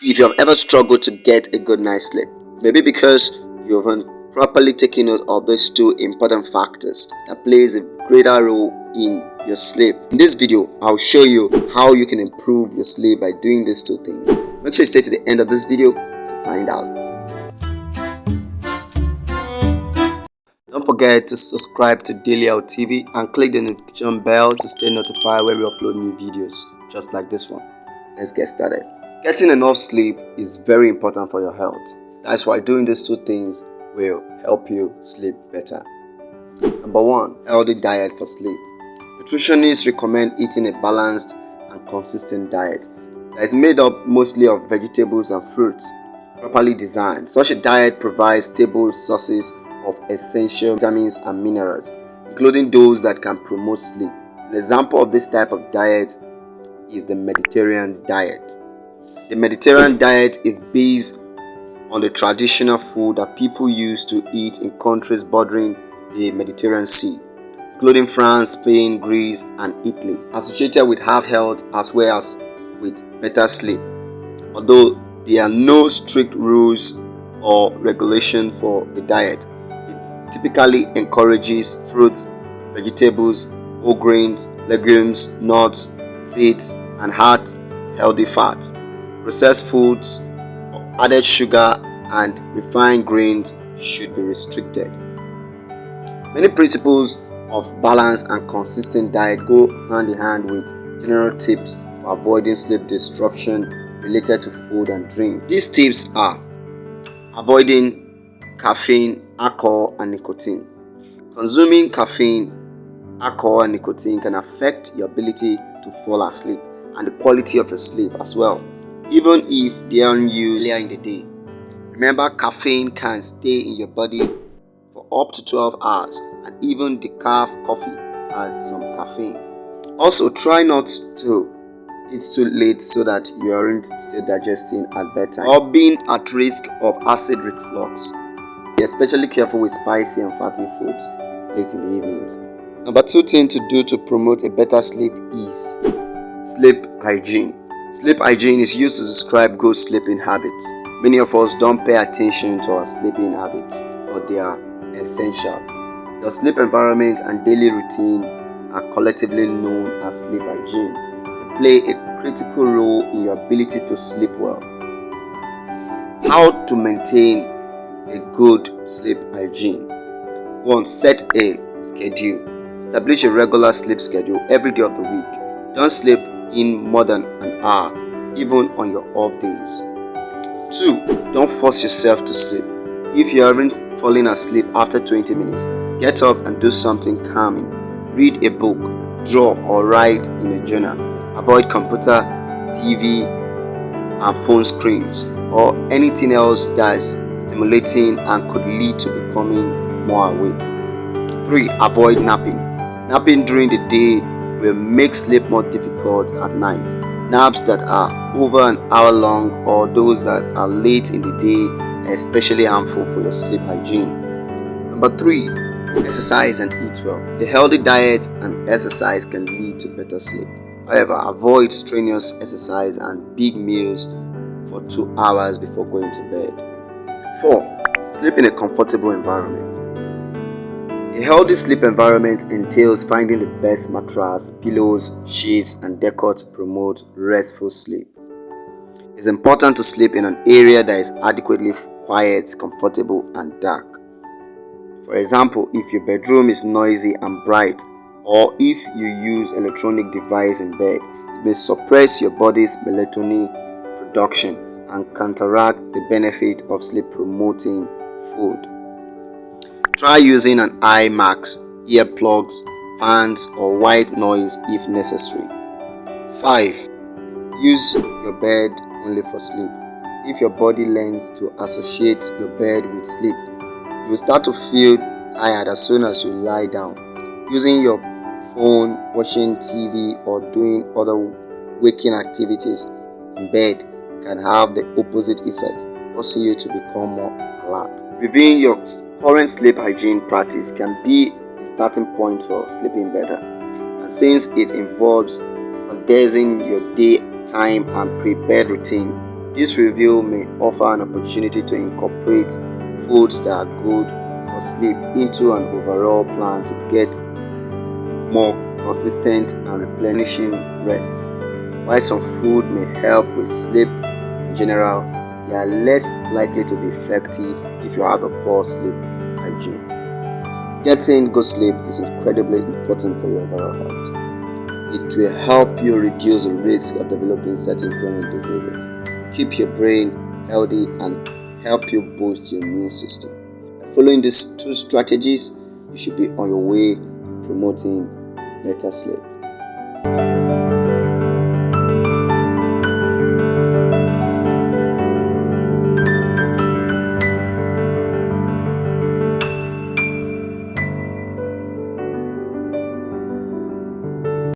If you have ever struggled to get a good night's sleep, maybe because you haven't properly taken note of these two important factors that plays a greater role in your sleep. In this video, I'll show you how you can improve your sleep by doing these two things. Make sure you stay to the end of this video to find out. Don't forget to subscribe to DailyHealthTv and click the notification bell to stay notified when we upload new videos just like this one. Let's get started. Getting enough sleep is very important for your health. That's why doing these two things will help you sleep better. Number 1. Healthy diet for sleep. Nutritionists recommend eating a balanced and consistent diet that is made up mostly of vegetables and fruits. Properly designed, such a diet provides stable sources of essential vitamins and minerals, including those that can promote sleep. An example of this type of diet is the Mediterranean diet. The Mediterranean diet is based on the traditional food that people used to eat in countries bordering the Mediterranean Sea, including France, Spain, Greece, and Italy, associated with heart health as well as with better sleep. Although there are no strict rules or regulations for the diet, it typically encourages fruits, vegetables, whole grains, legumes, nuts, seeds, and healthy fat. Processed foods, added sugar, and refined grains should be restricted. Many principles of balanced and consistent diet go hand in hand with general tips for avoiding sleep disruption related to food and drink. These tips are: avoiding caffeine, alcohol, and nicotine. Consuming caffeine, alcohol, and nicotine can affect your ability to fall asleep and the quality of your sleep as well, even if they are used earlier in the day. Remember, caffeine can stay in your body for up to 12 hours, and even decaf coffee has some caffeine. Also, try not to eat too late so that you aren't still digesting at bedtime or being at risk of acid reflux. Be especially careful with spicy and fatty foods late in the evenings. Number 2 thing to do to promote a better sleep is sleep hygiene. Sleep hygiene is used to describe good sleeping habits. Many of us don't pay attention to our sleeping habits, but they are essential. Your sleep environment and daily routine are collectively known as sleep hygiene. They play a critical role in your ability to sleep well. How to maintain a good sleep hygiene? 1. Set a schedule. Establish a regular sleep schedule every day of the week. Don't sleep in more than an hour, even on your off days. 2. Don't force yourself to sleep. If you aren't falling asleep after 20 minutes, get up and do something calming. Read a book, draw or write in a journal. Avoid computer, TV, and phone screens or anything else that's stimulating and could lead to becoming more awake. 3. Avoid napping. Napping during the day will make sleep more difficult at night. Naps that are over an hour long or those that are late in the day are especially harmful for your sleep hygiene. Number 3. Exercise and eat well. A healthy diet and exercise can lead to better sleep. However, avoid strenuous exercise and big meals for 2 hours before going to bed. 4. Sleep in a comfortable environment. A healthy sleep environment entails finding the best mattress, pillows, sheets, and decor to promote restful sleep. It's important to sleep in an area that is adequately quiet, comfortable, and dark. For example, if your bedroom is noisy and bright, or if you use electronic device in bed, it may suppress your body's melatonin production and counteract the benefit of sleep-promoting food. Try using an eye mask, earplugs, fans, or white noise if necessary. 5. Use your bed only for sleep. If your body learns to associate your bed with sleep, you will start to feel tired as soon as you lie down. Using your phone, watching TV, or doing other waking activities in bed can have the opposite effect, causing you to become more alert. Reviewing your current sleep hygiene practice can be a starting point for sleeping better, and since it involves condensing your daytime and pre-bed routine, This review may offer an opportunity to incorporate foods that are good for sleep into an overall plan to get more consistent and replenishing rest. While some food may help with sleep in general, they are less likely to be effective if you have a poor sleep hygiene. Getting good sleep is incredibly important for your overall health. It will help you reduce the risk of developing certain chronic diseases, keep your brain healthy, and help you boost your immune system. By following these two strategies, you should be on your way to promoting better sleep.